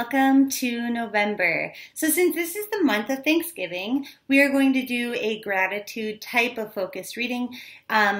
Welcome to November. So since this is the month of Thanksgiving, we are going to do a gratitude type of focused reading.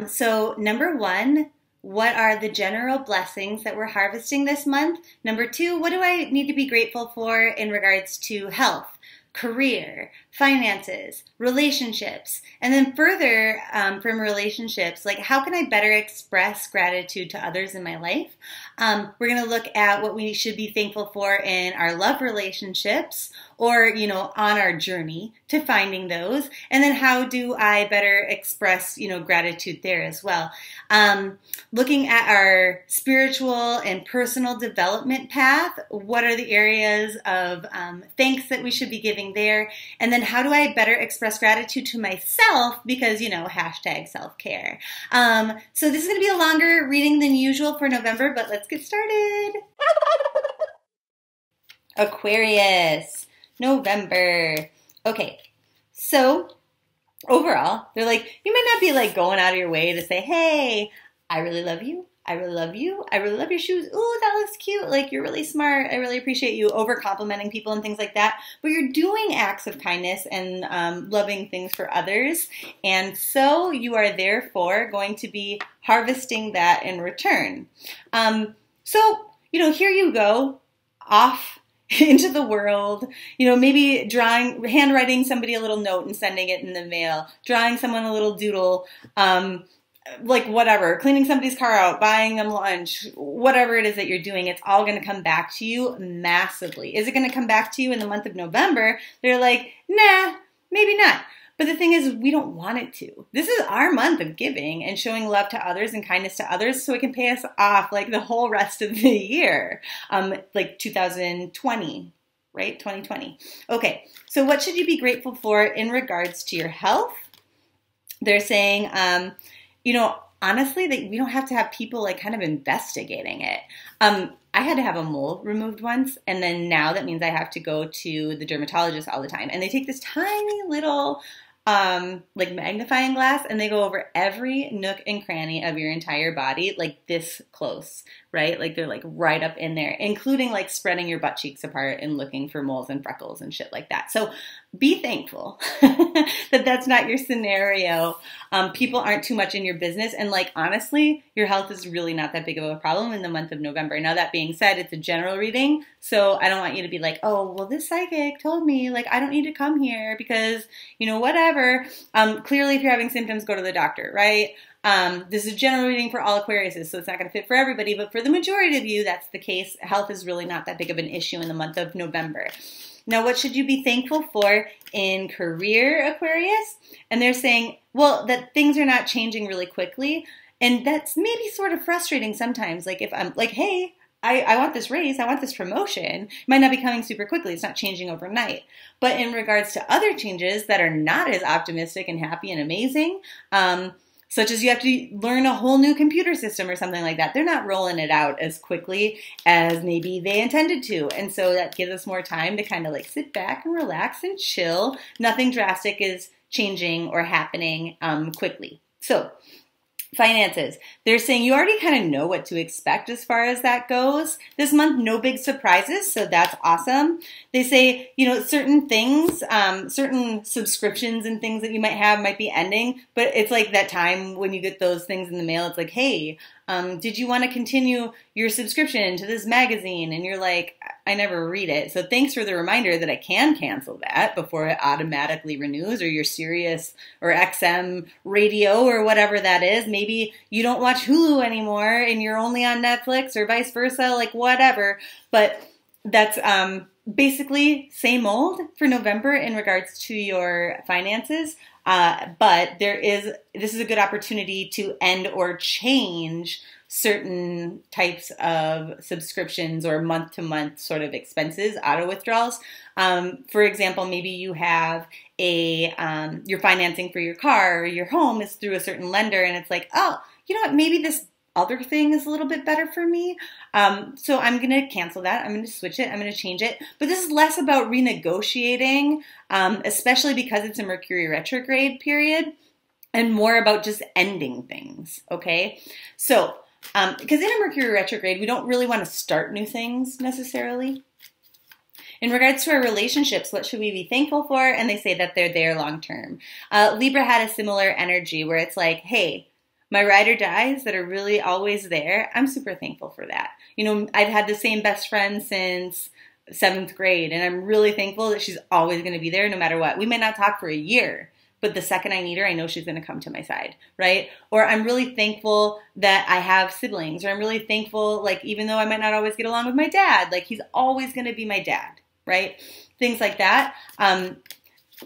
So number one, what are the general blessings that we're harvesting this month? Number two, what do I need to be grateful for in regards to health, career, finances, relationships, and then further from relationships, like how can I better express gratitude to others in my life? We're going to look at what we should be thankful for in our love relationships or, on our journey to finding those. And then how do I better express, gratitude there as well? Looking at our spiritual and personal development path, what are the areas of thanks that we should be giving there? And then how do I better express gratitude to myself? Because, hashtag self-care. So this is going to be a longer reading than usual for November, but let's get started. Aquarius, November. Okay, so overall, they're like, you might not be like going out of your way to say, hey, I really love you. I really love you. I really love your shoes. Ooh, that looks cute. Like, you're really smart. I really appreciate you over complimenting people and things like that. But you're doing acts of kindness and loving things for others. And so you are therefore going to be harvesting that in return. Here you go off into the world, maybe handwriting somebody a little note and sending it in the mail, drawing someone a little doodle, whatever, cleaning somebody's car out, buying them lunch, whatever it is that you're doing, it's all going to come back to you massively. Is it going to come back to you in the month of November? They're like, nah, maybe not. But the thing is, we don't want it to. This is our month of giving and showing love to others and kindness to others so it can pay us off like the whole rest of the year, like 2020, right? 2020. Okay, so what should you be grateful for in regards to your health? They're saying, honestly, that we don't have to have people like kind of investigating it. I had to have a mole removed once, and then now that means I have to go to the dermatologist all the time. And they take this tiny little magnifying glass and they go over every nook and cranny of your entire body, like this close, right? Like they're like right up in there, including like spreading your butt cheeks apart and looking for moles and freckles and shit like that. So be thankful that that's not your scenario. People aren't too much in your business. And like, honestly, your health is really not that big of a problem in the month of November. Now, that being said, it's a general reading. So I don't want you to be like, oh, well, this psychic told me like, I don't need to come here because, whatever. Clearly, if you're having symptoms, go to the doctor, right? This is a general reading for all Aquariuses, so it's not going to fit for everybody, but for the majority of you, that's the case. Health is really not that big of an issue in the month of November. Now, what should you be thankful for in career, Aquarius? And they're saying, well, that things are not changing really quickly, and that's maybe sort of frustrating sometimes. Like if I'm like, hey, I want this raise, I want this promotion. It might not be coming super quickly. It's not changing overnight. But in regards to other changes that are not as optimistic and happy and amazing, such as you have to learn a whole new computer system or something like that, they're not rolling it out as quickly as maybe they intended to. And so that gives us more time to kind of like sit back and relax and chill. Nothing drastic is changing or happening quickly. So finances. They're saying you already kind of know what to expect as far as that goes. This month, no big surprises, so that's awesome. They say, certain things, certain subscriptions and things that you might have might be ending, but it's like that time when you get those things in the mail, it's like, hey, did you want to continue your subscription to this magazine? And you're like, I never read it. So thanks for the reminder that I can cancel that before it automatically renews, or your Sirius or XM radio or whatever that is. Maybe you don't watch Hulu anymore and you're only on Netflix or vice versa, like whatever. But that's basically same old for November in regards to your finances. But this is a good opportunity to end or change certain types of subscriptions or month-to-month sort of expenses, auto withdrawals. For example, maybe you have your financing for your car or your home is through a certain lender, and it's like, oh, you know what, maybe this other thing is a little bit better for me. So I'm going to cancel that. I'm going to switch it. I'm going to change it. But this is less about renegotiating, especially because it's a Mercury retrograde period, and more about just ending things. Okay. So, because in a Mercury retrograde, we don't really want to start new things necessarily. In regards to our relationships, what should we be thankful for? And they say that they're there long term. Libra had a similar energy where it's like, hey, my ride or dies that are really always there, I'm super thankful for that. You know, I've had the same best friend since 7th grade, and I'm really thankful that she's always going to be there no matter what. We may not talk for a year, but the second I need her, I know she's going to come to my side, right? Or I'm really thankful that I have siblings, or I'm really thankful, like, even though I might not always get along with my dad, like, he's always going to be my dad, right? Things like that.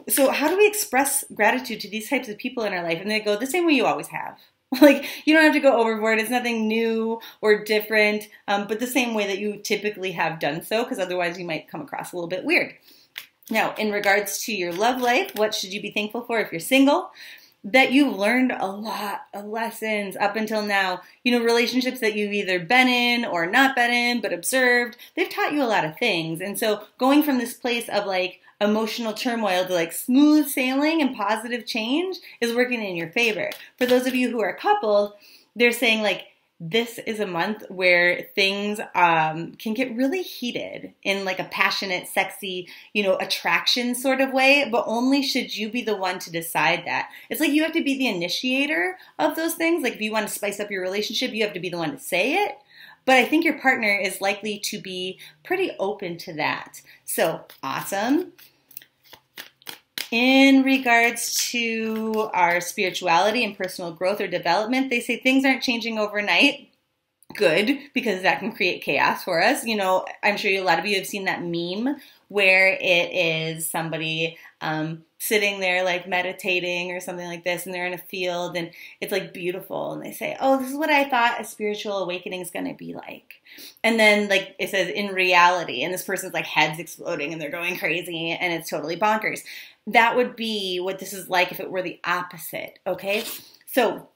So how do we express gratitude to these types of people in our life? And they go, the same way you always have. Like, you don't have to go overboard. It's nothing new or different, but the same way that you typically have done so, because otherwise you might come across a little bit weird. Now, in regards to your love life, what should you be thankful for if you're single? That you've learned a lot of lessons up until now. You know, relationships that you've either been in or not been in, but observed, they've taught you a lot of things. And so going from this place of like emotional turmoil to like smooth sailing and positive change is working in your favor. For those of you who are coupled, they're saying like, this is a month where things can get really heated in like a passionate, sexy, you know, attraction sort of way, but only should you be the one to decide that. It's like you have to be the initiator of those things. Like if you want to spice up your relationship, you have to be the one to say it. But I think your partner is likely to be pretty open to that. So awesome. In regards to our spirituality and personal growth or development, they say things aren't changing overnight. Good, because that can create chaos for us. You know, I'm sure a lot of you have seen that meme where it is somebody sitting there like meditating or something like this, and they're in a field and it's like beautiful, and they say, oh, this is what I thought a spiritual awakening is going to be like. And then like it says in reality, and this person's like head's exploding and they're going crazy and it's totally bonkers. That would be what this is like if it were the opposite, okay? So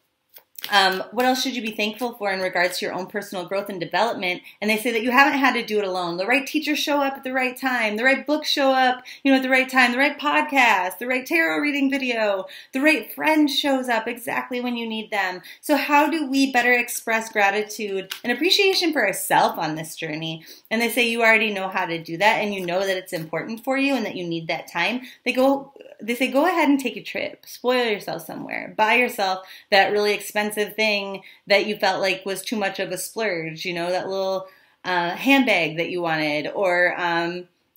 what else should you be thankful for in regards to your own personal growth and development? And they say that you haven't had to do it alone. The right teachers show up at the right time. The right books show up, you know, at the right time. The right podcast, the right tarot reading video, the right friend shows up exactly when you need them. So how do we better express gratitude and appreciation for ourselves on this journey? And they say you already know how to do that, and you know that it's important for you and that you need that time. They say go ahead and take a trip. Spoil yourself somewhere. Buy yourself that really expensive thing that you felt like was too much of a splurge, you know, that little handbag that you wanted, or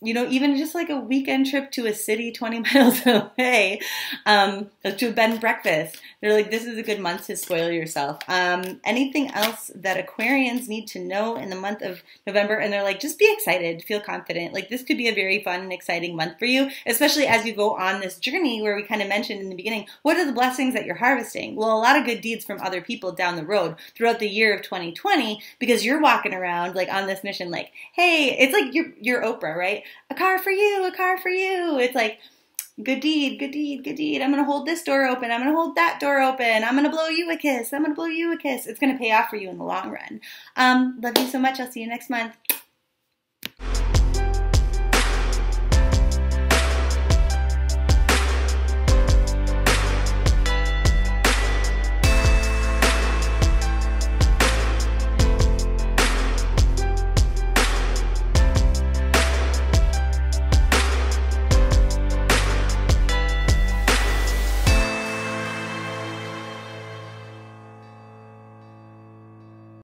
you know, even just like a weekend trip to a city 20 miles away, to a bed and breakfast. They're like, this is a good month to spoil yourself. Anything else that Aquarians need to know in the month of November? And they're like, just be excited, feel confident. Like this could be a very fun and exciting month for you, especially as you go on this journey where we kind of mentioned in the beginning, what are the blessings that you're harvesting? Well, a lot of good deeds from other people down the road throughout the year of 2020, because you're walking around like on this mission, like, hey, it's like you're Oprah, right? A car for you, a car for you. It's like, good deed, good deed, good deed. I'm going to hold this door open. I'm going to hold that door open. I'm going to blow you a kiss. I'm going to blow you a kiss. It's going to pay off for you in the long run. Love you so much. I'll see you next month.